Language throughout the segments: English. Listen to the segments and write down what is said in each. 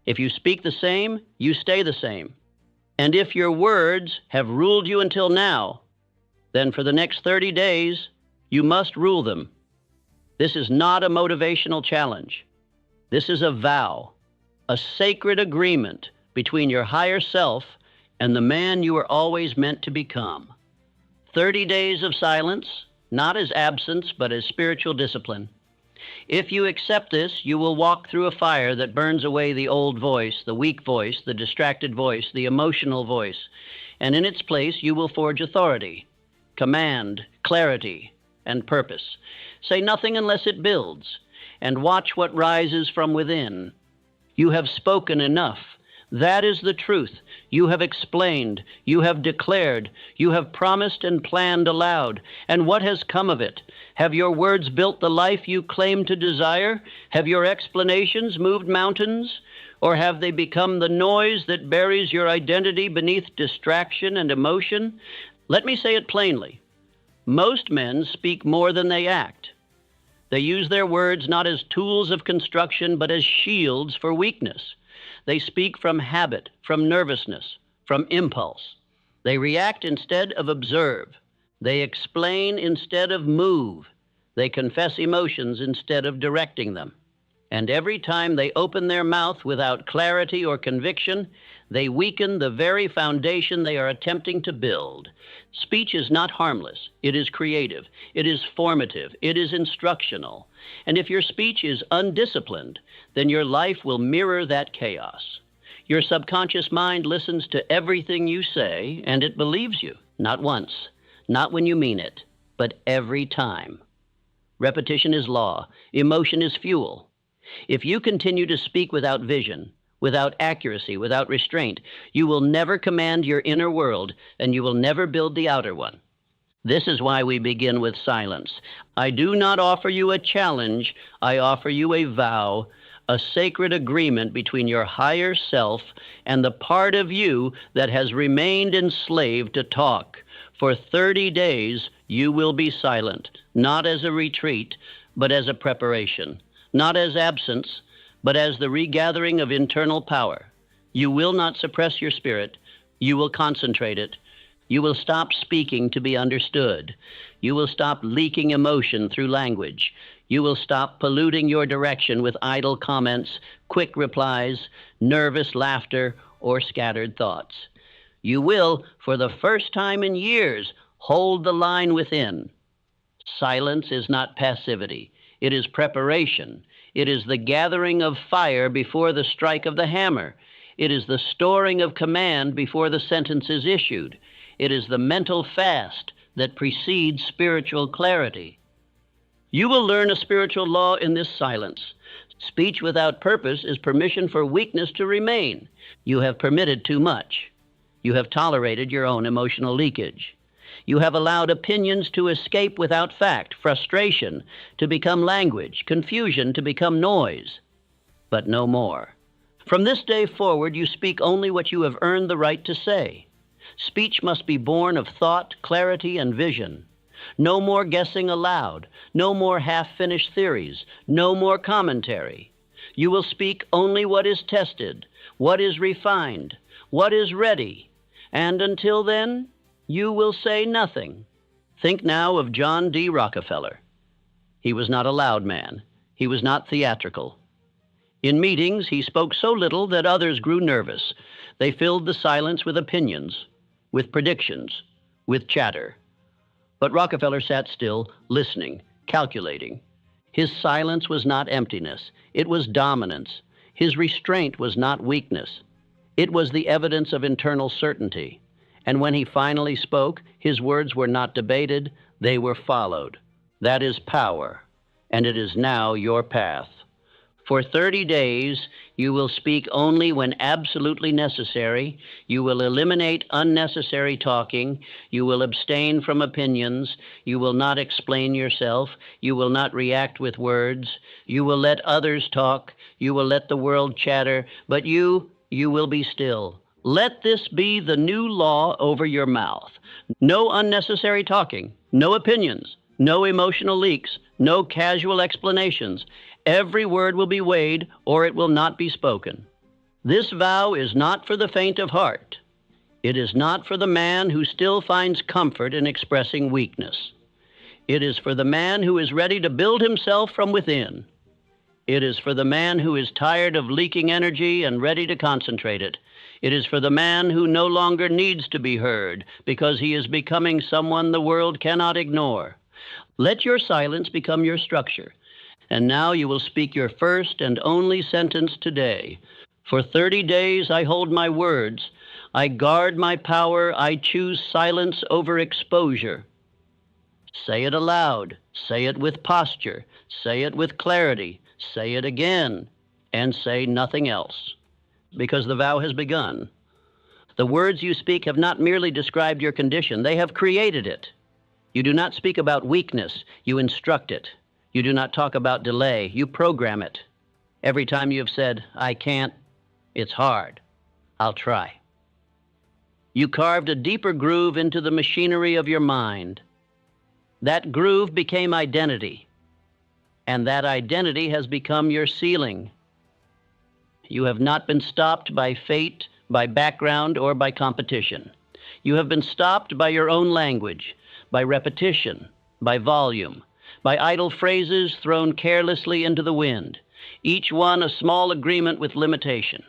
If you speak the same, you stay the same. And if your words have ruled you until now, then for the next 30 days, you must rule them. This is not a motivational challenge. This is a vow, a sacred agreement between your higher self and the man you were always meant to become. 30 days of silence, not as absence, but as spiritual discipline. If you accept this, you will walk through a fire that burns away the old voice, the weak voice, the distracted voice, the emotional voice, and in its place you will forge authority, command, clarity, and purpose. Say nothing unless it builds, and watch what rises from within. You have spoken enough. That is the truth. You have explained, you have declared, you have promised and planned aloud. And what has come of it? Have your words built the life you claim to desire? Have your explanations moved mountains? Or have they become the noise that buries your identity beneath distraction and emotion? Let me say it plainly. Most men speak more than they act. They use their words not as tools of construction, but as shields for weakness. They speak from habit, from nervousness, from impulse. They react instead of observe. They explain instead of move. They confess emotions instead of directing them. And every time they open their mouth without clarity or conviction, they weaken the very foundation they are attempting to build. Speech is not harmless. It is creative. It is formative. It is instructional. And if your speech is undisciplined, then your life will mirror that chaos. Your subconscious mind listens to everything you say, and it believes you. Not once, not when you mean it, but every time. Repetition is law. Emotion is fuel. If you continue to speak without vision, without accuracy, without restraint, you will never command your inner world, and you will never build the outer one. This is why we begin with silence. I do not offer you a challenge. I offer you a vow, a sacred agreement between your higher self and the part of you that has remained enslaved to talk. For 30 days, you will be silent, not as a retreat, but as a preparation. Not as absence, but as the regathering of internal power. You will not suppress your spirit. You will concentrate it. You will stop speaking to be understood. You will stop leaking emotion through language. You will stop polluting your direction with idle comments, quick replies, nervous laughter, or scattered thoughts. You will, for the first time in years, hold the line within. Silence is not passivity. It is preparation. It is the gathering of fire before the strike of the hammer. It is the storing of command before the sentence is issued. It is the mental fast that precedes spiritual clarity. You will learn a spiritual law in this silence. Speech without purpose is permission for weakness to remain. You have permitted too much. You have tolerated your own emotional leakage. You have allowed opinions to escape without fact, frustration to become language, confusion to become noise. But no more. From this day forward, you speak only what you have earned the right to say. Speech must be born of thought, clarity, and vision. No more guessing aloud. No more half-finished theories. No more commentary. You will speak only what is tested, what is refined, what is ready. And until then, you will say nothing. Think now of John D. Rockefeller. He was not a loud man. He was not theatrical. In meetings, he spoke so little that others grew nervous. They filled the silence with opinions, with predictions, with chatter. But Rockefeller sat still, listening, calculating. His silence was not emptiness. It was dominance. His restraint was not weakness. It was the evidence of internal certainty. And when he finally spoke, his words were not debated, they were followed. That is power, and it is now your path. For 30 days, you will speak only when absolutely necessary. You will eliminate unnecessary talking. You will abstain from opinions. You will not explain yourself. You will not react with words. You will let others talk. You will let the world chatter, but you will be still. Let this be the new law over your mouth. No unnecessary talking, no opinions, no emotional leaks, no casual explanations. Every word will be weighed, or it will not be spoken. This vow is not for the faint of heart. It is not for the man who still finds comfort in expressing weakness. It is for the man who is ready to build himself from within. It is for the man who is tired of leaking energy and ready to concentrate it. It is for the man who no longer needs to be heard because he is becoming someone the world cannot ignore. Let your silence become your structure. And now you will speak your first and only sentence today. For 30 days I hold my words. I guard my power. I choose silence over exposure. Say it aloud. Say it with posture. Say it with clarity. Say it again. And say nothing else. Because the vow has begun. The words you speak have not merely described your condition. They have created it. You do not speak about weakness. You instruct it. You do not talk about delay. You program it. Every time you have said, I can't, it's hard. I'll try. You carved a deeper groove into the machinery of your mind. That groove became identity, and that identity has become your ceiling. You have not been stopped by fate, by background, or by competition. You have been stopped by your own language, by repetition, by volume, by idle phrases thrown carelessly into the wind, each one a small agreement with limitation.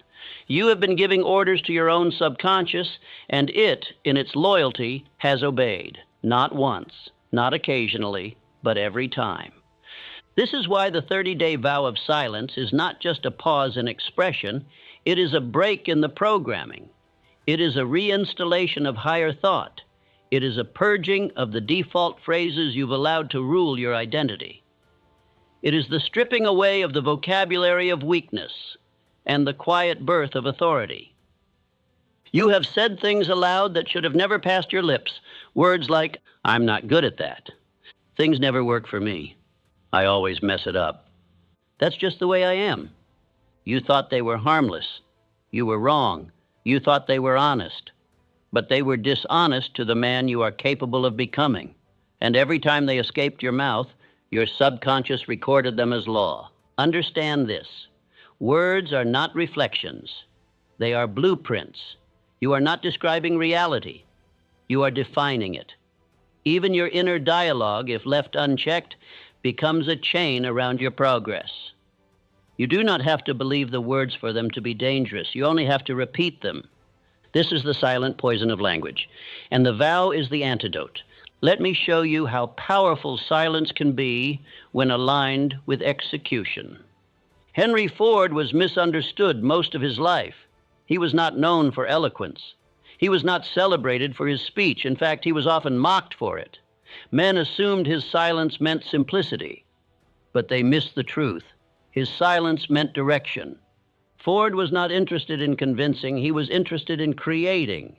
You have been giving orders to your own subconscious, and it, in its loyalty, has obeyed. Not once, not occasionally, but every time. This is why the 30-day vow of silence is not just a pause in expression, it is a break in the programming. It is a reinstallation of higher thought. It is a purging of the default phrases you've allowed to rule your identity. It is the stripping away of the vocabulary of weakness and the quiet birth of authority. You have said things aloud that should have never passed your lips. Words like, I'm not good at that. Things never work for me. I always mess it up. That's just the way I am. You thought they were harmless. You were wrong. You thought they were honest. But they were dishonest to the man you are capable of becoming. And every time they escaped your mouth, your subconscious recorded them as law. Understand this. Words are not reflections. They are blueprints. You are not describing reality. You are defining it. Even your inner dialogue, if left unchecked, becomes a chain around your progress. You do not have to believe the words for them to be dangerous. You only have to repeat them. This is the silent poison of language, and the vow is the antidote. Let me show you how powerful silence can be when aligned with execution. Henry Ford was misunderstood most of his life. He was not known for eloquence. He was not celebrated for his speech. In fact, he was often mocked for it. Men assumed his silence meant simplicity, but they missed the truth. His silence meant direction. Ford was not interested in convincing. He was interested in creating.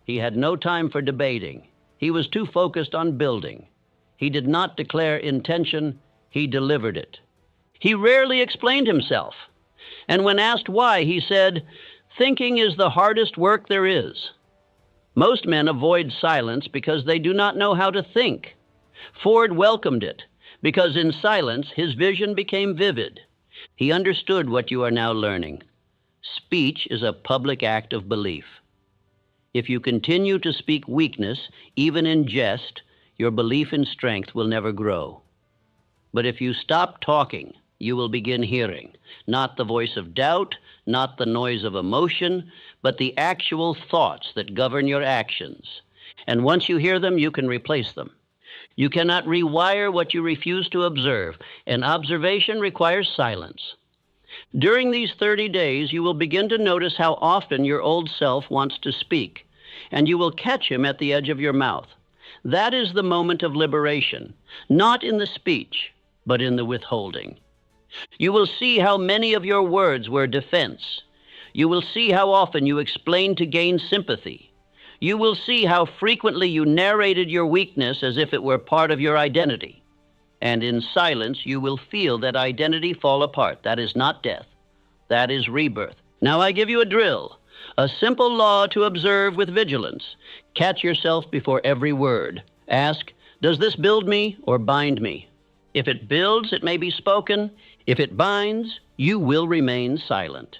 He had no time for debating. He was too focused on building. He did not declare intention. He delivered it. He rarely explained himself. And when asked why, he said, thinking is the hardest work there is. Most men avoid silence because they do not know how to think. Ford welcomed it because in silence his vision became vivid. He understood what you are now learning. Speech is a public act of belief. If you continue to speak weakness, even in jest, your belief in strength will never grow. But if you stop talking, you will begin hearing, not the voice of doubt, not the noise of emotion, but the actual thoughts that govern your actions. And once you hear them, you can replace them. You cannot rewire what you refuse to observe, and observation requires silence. During these 30 days, you will begin to notice how often your old self wants to speak, and you will catch him at the edge of your mouth. That is the moment of liberation, not in the speech, but in the withholding. You will see how many of your words were defense. You will see how often you explained to gain sympathy. You will see how frequently you narrated your weakness as if it were part of your identity. And in silence, you will feel that identity fall apart. That is not death. That is rebirth. Now I give you a drill, a simple law to observe with vigilance. Catch yourself before every word. Ask, does this build me or bind me? If it builds, it may be spoken. If it binds, you will remain silent.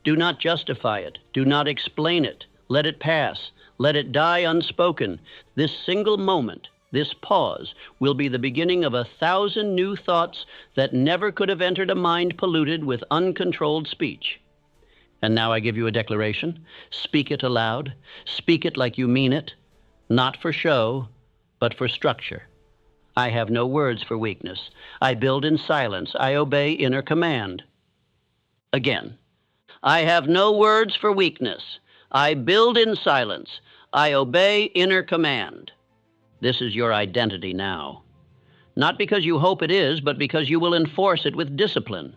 Do not justify it. Do not explain it. Let it pass. Let it die unspoken. This single moment, this pause, will be the beginning of 1,000 new thoughts that never could have entered a mind polluted with uncontrolled speech. And now I give you a declaration. Speak it aloud. Speak it like you mean it, not for show, but for structure. I have no words for weakness. I build in silence. I obey inner command. Again, I have no words for weakness. I build in silence. I obey inner command. This is your identity now. Not because you hope it is, but because you will enforce it with discipline.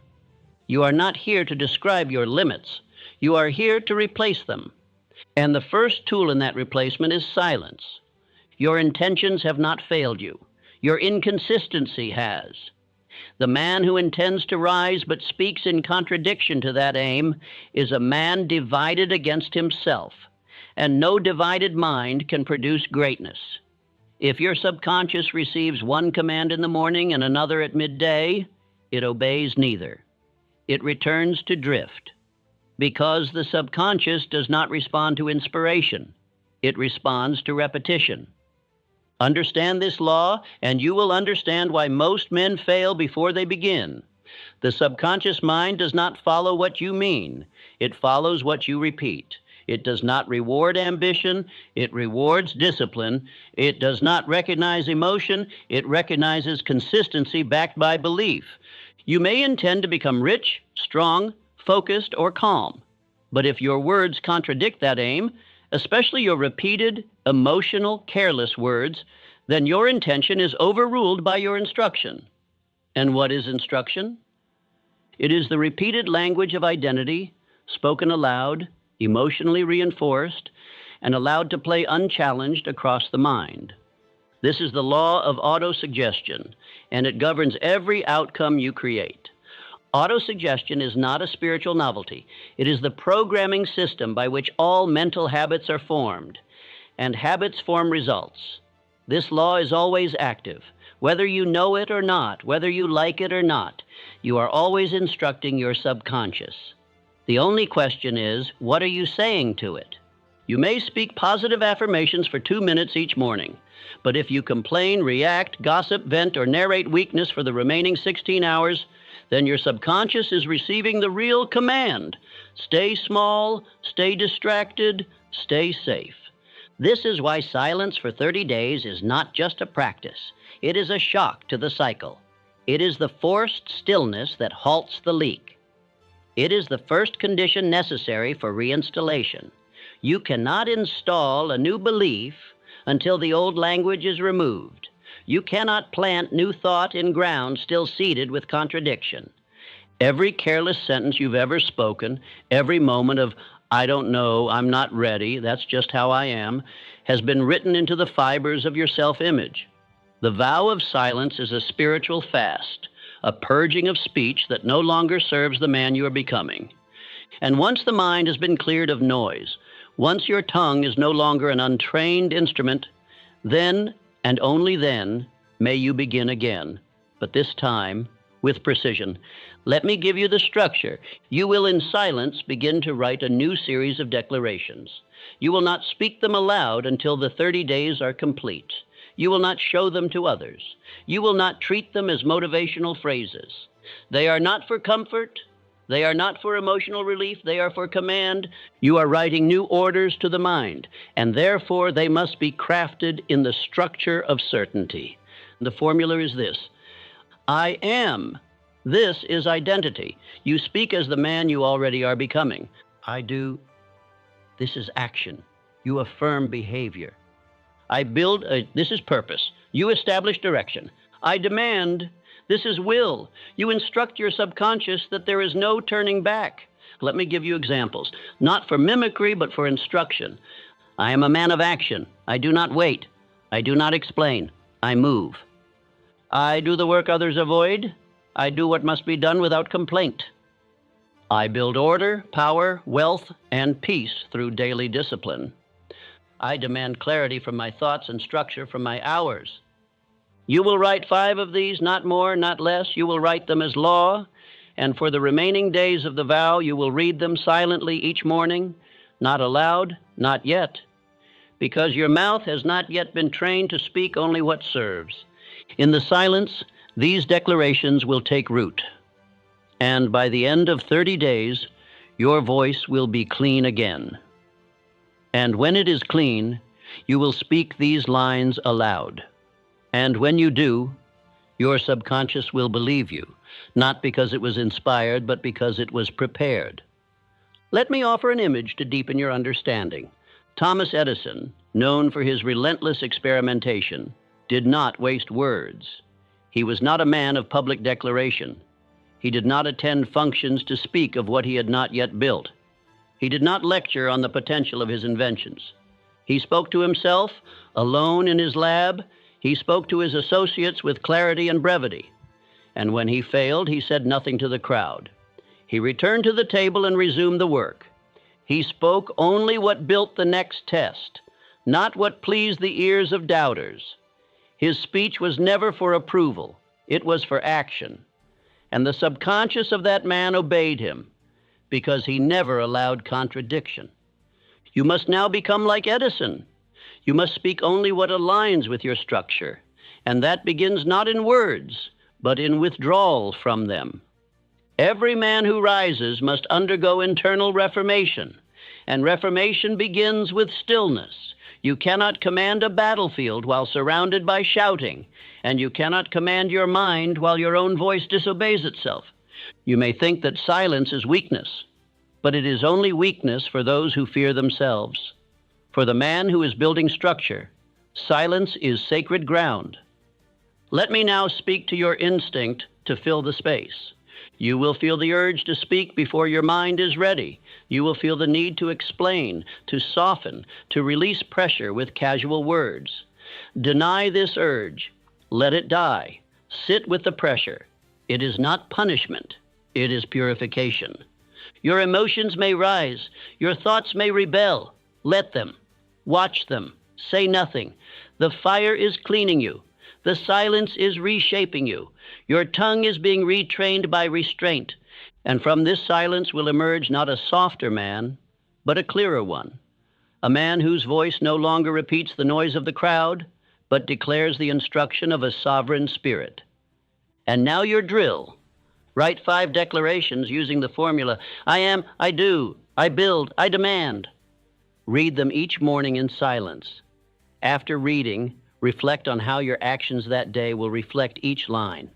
You are not here to describe your limits. You are here to replace them. And the first tool in that replacement is silence. Your intentions have not failed you. Your inconsistency has. The man who intends to rise but speaks in contradiction to that aim is a man divided against himself, and no divided mind can produce greatness. If your subconscious receives one command in the morning and another at midday, it obeys neither. It returns to drift, because the subconscious does not respond to inspiration. It responds to repetition. Understand this law, and you will understand why most men fail before they begin. The subconscious mind does not follow what you mean. It follows what you repeat. It does not reward ambition. It rewards discipline. It does not recognize emotion. It recognizes consistency backed by belief. You may intend to become rich, strong, focused, or calm. But if your words contradict that aim, especially your repeated, emotional, careless words, then your intention is overruled by your instruction. And what is instruction? It is the repeated language of identity, spoken aloud, emotionally reinforced, and allowed to play unchallenged across the mind. This is the law of autosuggestion, and it governs every outcome you create. Autosuggestion is not a spiritual novelty. It is the programming system by which all mental habits are formed, and habits form results. This law is always active. Whether you know it or not, whether you like it or not, you are always instructing your subconscious. The only question is, what are you saying to it? You may speak positive affirmations for 2 minutes each morning, but if you complain, react, gossip, vent, or narrate weakness for the remaining 16 hours, then your subconscious is receiving the real command. Stay small, stay distracted, stay safe. This is why silence for 30 days is not just a practice. It is a shock to the cycle. It is the forced stillness that halts the leak. It is the first condition necessary for reinstallation. You cannot install a new belief until the old language is removed. You cannot plant new thought in ground still seeded with contradiction. Every careless sentence you've ever spoken, every moment of, I don't know, I'm not ready, that's just how I am, has been written into the fibers of your self-image. The vow of silence is a spiritual fast, a purging of speech that no longer serves the man you are becoming. And once the mind has been cleared of noise, once your tongue is no longer an untrained instrument, then and only then may you begin again, but this time with precision. Let me give you the structure. You will in silence begin to write a new series of declarations. You will not speak them aloud until the 30 days are complete. You will not show them to others. You will not treat them as motivational phrases. They are not for comfort. They are not for emotional relief. They are for command. You are writing new orders to the mind, and therefore they must be crafted in the structure of certainty. The formula is this: I am. This is identity. You speak as the man you already are becoming. I do. This is action. You affirm behavior. I build. This is purpose. You establish direction. I demand. This is will. You instruct your subconscious that there is no turning back. Let me give you examples, not for mimicry, but for instruction. I am a man of action. I do not wait. I do not explain. I move. I do the work others avoid. I do what must be done without complaint. I build order, power, wealth, and peace through daily discipline. I demand clarity from my thoughts and structure from my hours. You will write 5 of these, not more, not less. You will write them as law. And for the remaining days of the vow, you will read them silently each morning, not aloud, not yet, because your mouth has not yet been trained to speak only what serves. In the silence, these declarations will take root. And by the end of 30 days, your voice will be clean again. And when it is clean, you will speak these lines aloud. And when you do, your subconscious will believe you, not because it was inspired, but because it was prepared. Let me offer an image to deepen your understanding. Thomas Edison, known for his relentless experimentation, did not waste words. He was not a man of public declaration. He did not attend functions to speak of what he had not yet built. He did not lecture on the potential of his inventions. He spoke to himself, alone in his lab. He spoke to his associates with clarity and brevity. And when he failed, he said nothing to the crowd. He returned to the table and resumed the work. He spoke only what built the next test, not what pleased the ears of doubters. His speech was never for approval. It was for action. And the subconscious of that man obeyed him, because he never allowed contradiction. You must now become like Edison. You must speak only what aligns with your structure, and that begins not in words, but in withdrawal from them. Every man who rises must undergo internal reformation, and reformation begins with stillness. You cannot command a battlefield while surrounded by shouting, and you cannot command your mind while your own voice disobeys itself. You may think that silence is weakness, but it is only weakness for those who fear themselves. For the man who is building structure, silence is sacred ground. Let me now speak to your instinct to fill the space. You will feel the urge to speak before your mind is ready. You will feel the need to explain, to soften, to release pressure with casual words. Deny this urge. Let it die. Sit with the pressure. It is not punishment. It is purification. Your emotions may rise. Your thoughts may rebel. Let them. Watch them. Say nothing. The fire is cleaning you. The silence is reshaping you. Your tongue is being retrained by restraint. And from this silence will emerge not a softer man, but a clearer one. A man whose voice no longer repeats the noise of the crowd, but declares the instruction of a sovereign spirit. And now your drill. Write 5 declarations using the formula, I am, I do, I build, I demand. Read them each morning in silence. After reading, reflect on how your actions that day will reflect each line.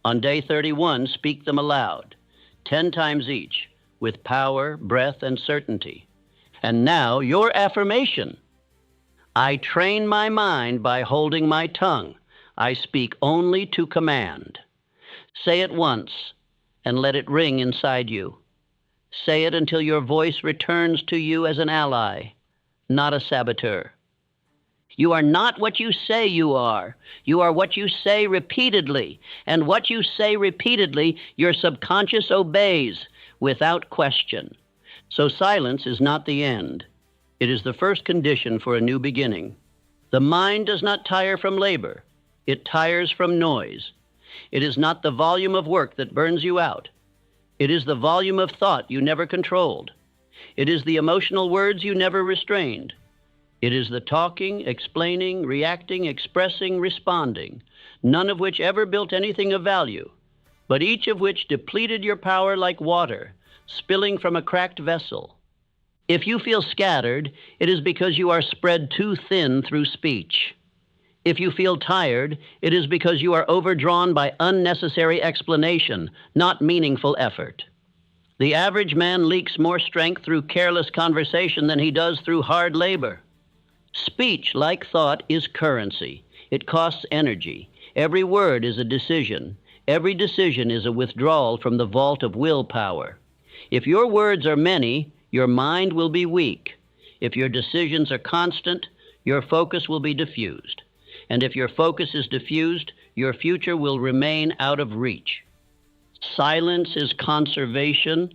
On day 31, speak them aloud, 10 times each, with power, breath, and certainty. And now, your affirmation. I train my mind by holding my tongue. I speak only to command. Say it once, and let it ring inside you. Say it until your voice returns to you as an ally, not a saboteur. You are not what you say you are. You are what you say repeatedly. And what you say repeatedly, your subconscious obeys without question. So silence is not the end. It is the first condition for a new beginning. The mind does not tire from labor. It tires from noise. It is not the volume of work that burns you out. It is the volume of thought you never controlled. It is the emotional words you never restrained. It is the talking, explaining, reacting, expressing, responding, none of which ever built anything of value, but each of which depleted your power like water, spilling from a cracked vessel. If you feel scattered, it is because you are spread too thin through speech. If you feel tired, it is because you are overdrawn by unnecessary explanation, not meaningful effort. The average man leaks more strength through careless conversation than he does through hard labor. Speech, like thought, is currency. It costs energy. Every word is a decision. Every decision is a withdrawal from the vault of willpower. If your words are many, your mind will be weak. If your decisions are constant, your focus will be diffused. And if your focus is diffused, your future will remain out of reach. Silence is conservation.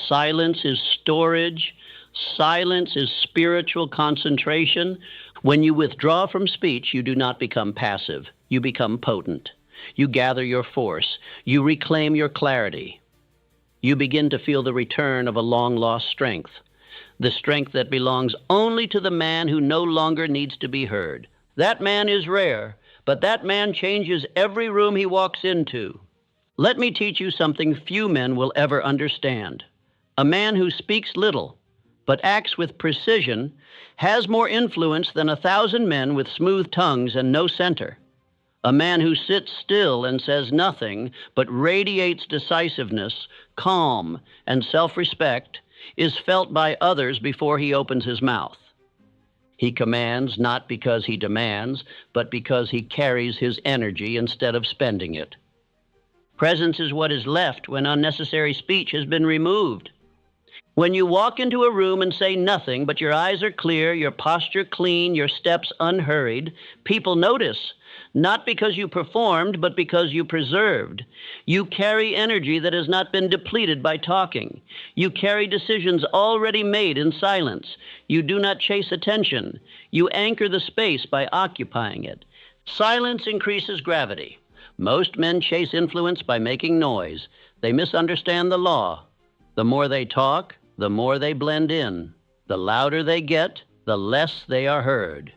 Silence is storage. Silence is spiritual concentration. When you withdraw from speech, you do not become passive. You become potent. You gather your force. You reclaim your clarity. You begin to feel the return of a long-lost strength, the strength that belongs only to the man who no longer needs to be heard. That man is rare, but that man changes every room he walks into. Let me teach you something few men will ever understand. A man who speaks little, but acts with precision, has more influence than 1,000 men with smooth tongues and no center. A man who sits still and says nothing, but radiates decisiveness, calm, and self-respect, is felt by others before he opens his mouth. He commands not because he demands, but because he carries his energy instead of spending it. Presence is what is left when unnecessary speech has been removed. When you walk into a room and say nothing, but your eyes are clear, your posture clean, your steps unhurried, people notice, not because you performed, but because you preserved. You carry energy that has not been depleted by talking. You carry decisions already made in silence. You do not chase attention. You anchor the space by occupying it. Silence increases gravity. Most men chase influence by making noise. They misunderstand the law. The more they talk, the more they blend in. The louder they get, the less they are heard.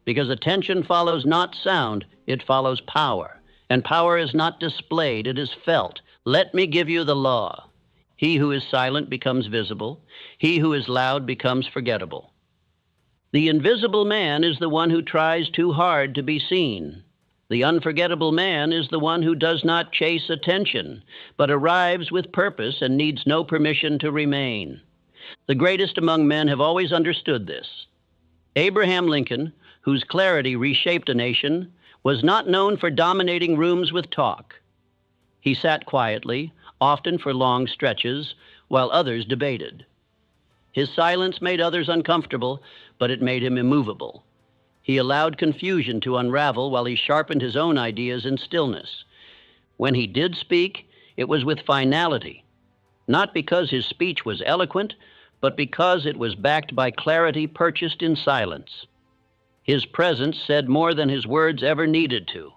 Because attention follows not sound, it follows power. And power is not displayed, it is felt. Let me give you the law. He who is silent becomes visible. He who is loud becomes forgettable. The invisible man is the one who tries too hard to be seen. The unforgettable man is the one who does not chase attention, but arrives with purpose and needs no permission to remain. The greatest among men have always understood this. Abraham Lincoln, whose clarity reshaped a nation, was not known for dominating rooms with talk. He sat quietly, often for long stretches, while others debated. His silence made others uncomfortable, but it made him immovable. He allowed confusion to unravel while he sharpened his own ideas in stillness. When he did speak, it was with finality, not because his speech was eloquent, but because it was backed by clarity purchased in silence. His presence said more than his words ever needed to.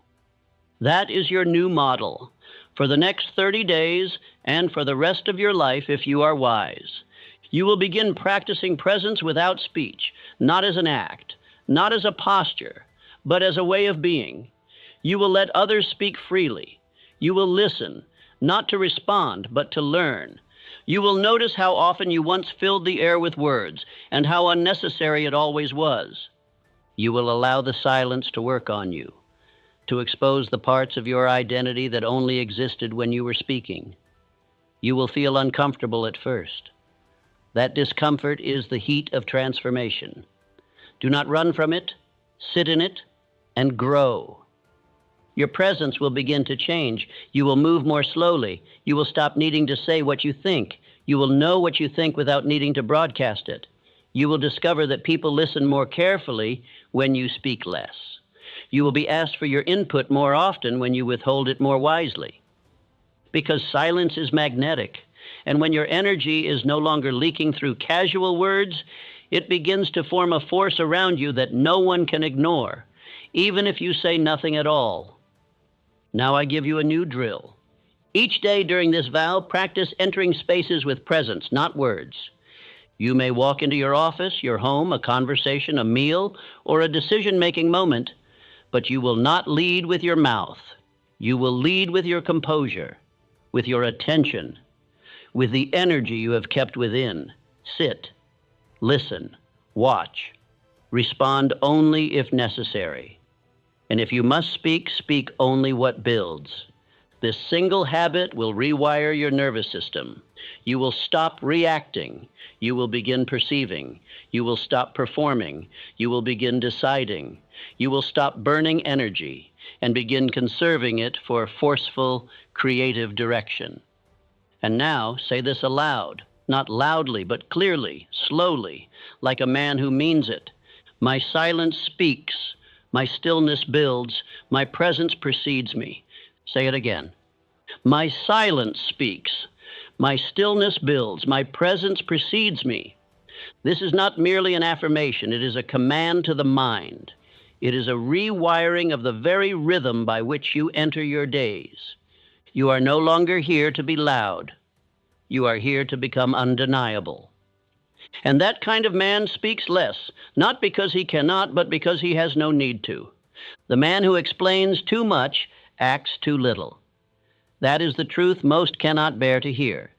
That is your new model for the next 30 days and for the rest of your life if you are wise. You will begin practicing presence without speech, not as an act, not as a posture, but as a way of being. You will let others speak freely. You will listen, not to respond, but to learn. You will notice how often you once filled the air with words and how unnecessary it always was. You will allow the silence to work on you, to expose the parts of your identity that only existed when you were speaking. You will feel uncomfortable at first. That discomfort is the heat of transformation. Do not run from it, sit in it, and grow. Your presence will begin to change. You will move more slowly. You will stop needing to say what you think. You will know what you think without needing to broadcast it. You will discover that people listen more carefully when you speak less. You will be asked for your input more often when you withhold it more wisely. Because silence is magnetic, and when your energy is no longer leaking through casual words, it begins to form a force around you that no one can ignore, even if you say nothing at all. Now I give you a new drill. Each day during this vow, practice entering spaces with presence, not words. You may walk into your office, your home, a conversation, a meal, or a decision-making moment, but you will not lead with your mouth. You will lead with your composure, with your attention, with the energy you have kept within. Sit. Listen, watch, respond only if necessary. And if you must speak, speak only what builds. This single habit will rewire your nervous system. You will stop reacting. You will begin perceiving. You will stop performing. You will begin deciding. You will stop burning energy and begin conserving it for forceful, creative direction. And now say this aloud. Not loudly, but clearly, slowly, like a man who means it. My silence speaks. My stillness builds. My presence precedes me. Say it again. My silence speaks. My stillness builds. My presence precedes me. This is not merely an affirmation. It is a command to the mind. It is a rewiring of the very rhythm by which you enter your days. You are no longer here to be loud. You are here to become undeniable. And that kind of man speaks less, not because he cannot, but because he has no need to. The man who explains too much acts too little. That is the truth most cannot bear to hear.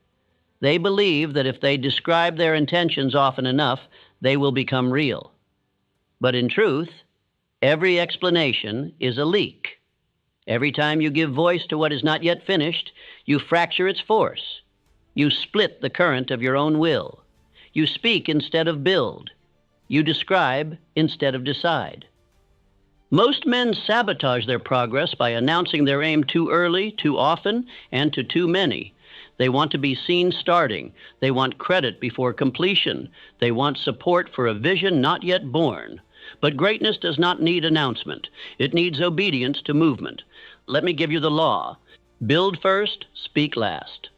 They believe that if they describe their intentions often enough, they will become real. But in truth, every explanation is a leak. Every time you give voice to what is not yet finished, you fracture its force. You split the current of your own will. You speak instead of build. You describe instead of decide. Most men sabotage their progress by announcing their aim too early, too often, and to too many. They want to be seen starting. They want credit before completion. They want support for a vision not yet born. But greatness does not need announcement. It needs obedience to movement. Let me give you the law. Build first, speak last.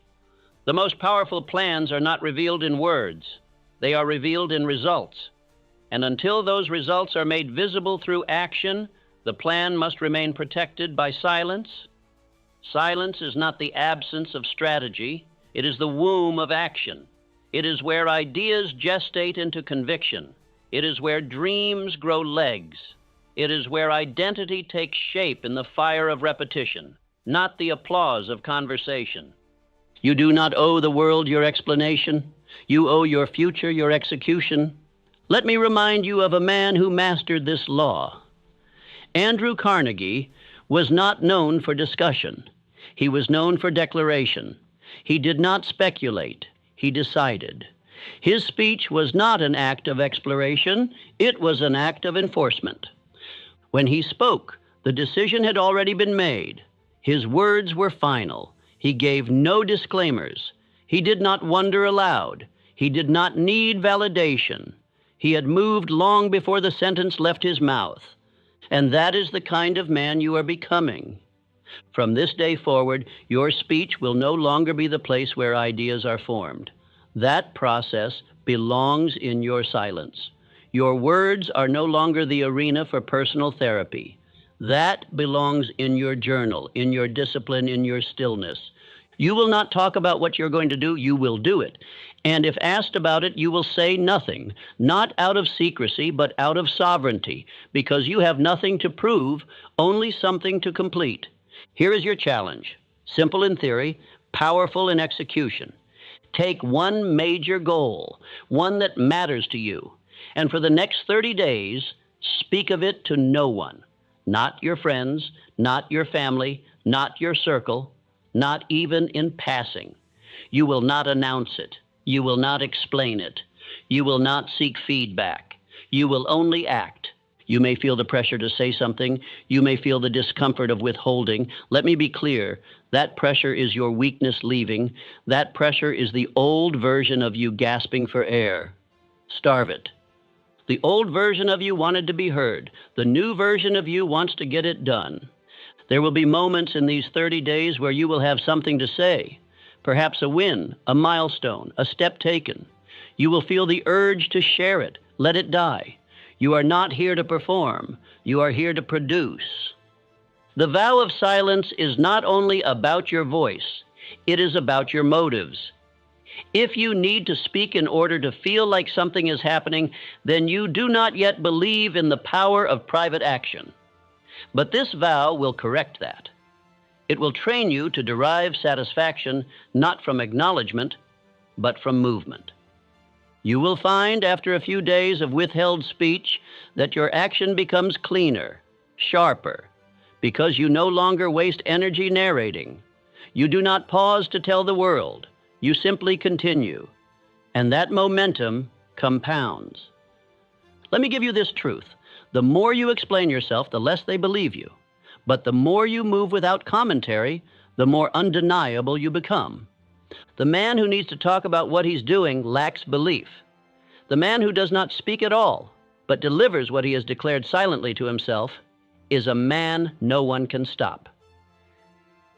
The most powerful plans are not revealed in words. They are revealed in results. And until those results are made visible through action, the plan must remain protected by silence. Silence is not the absence of strategy. It is the womb of action. It is where ideas gestate into conviction. It is where dreams grow legs. It is where identity takes shape in the fire of repetition, not the applause of conversation. You do not owe the world your explanation. You owe your future your execution. Let me remind you of a man who mastered this law. Andrew Carnegie was not known for discussion. He was known for declaration. He did not speculate. He decided. His speech was not an act of exploration. It was an act of enforcement. When he spoke, the decision had already been made. His words were final. He gave no disclaimers. He did not wonder aloud. He did not need validation. He had moved long before the sentence left his mouth. And that is the kind of man you are becoming. From this day forward, your speech will no longer be the place where ideas are formed. That process belongs in your silence. Your words are no longer the arena for personal therapy. That belongs in your journal, in your discipline, in your stillness. You will not talk about what you're going to do, you will do it. And if asked about it, you will say nothing, not out of secrecy, but out of sovereignty, because you have nothing to prove, only something to complete. Here is your challenge, simple in theory, powerful in execution. Take one major goal, one that matters to you, and for the next 30 days, speak of it to no one, not your friends, not your family, not your circle, not even in passing. You will not announce it. You will not explain it. You will not seek feedback. You will only act. You may feel the pressure to say something. You may feel the discomfort of withholding. Let me be clear. That pressure is your weakness leaving. That pressure is the old version of you gasping for air. Starve it. The old version of you wanted to be heard. The new version of you wants to get it done. There will be moments in these 30 days where you will have something to say. Perhaps a win, a milestone, a step taken. You will feel the urge to share it. Let it die. You are not here to perform. You are here to produce. The vow of silence is not only about your voice. It is about your motives. If you need to speak in order to feel like something is happening, then you do not yet believe in the power of private action. But this vow will correct that. It will train you to derive satisfaction not from acknowledgement, but from movement. You will find after a few days of withheld speech that your action becomes cleaner, sharper, because you no longer waste energy narrating. You do not pause to tell the world. You simply continue. And that momentum compounds. Let me give you this truth. The more you explain yourself, the less they believe you. But the more you move without commentary, the more undeniable you become. The man who needs to talk about what he's doing lacks belief. The man who does not speak at all, but delivers what he has declared silently to himself, is a man no one can stop.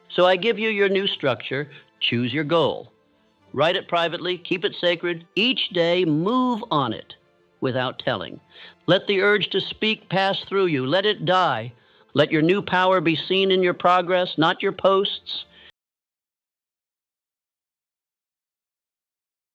So I give you your new structure. Choose your goal. Write it privately, keep it sacred. Each day, move on it without telling. Let the urge to speak pass through you. Let it die. Let your new power be seen in your progress, not your posts.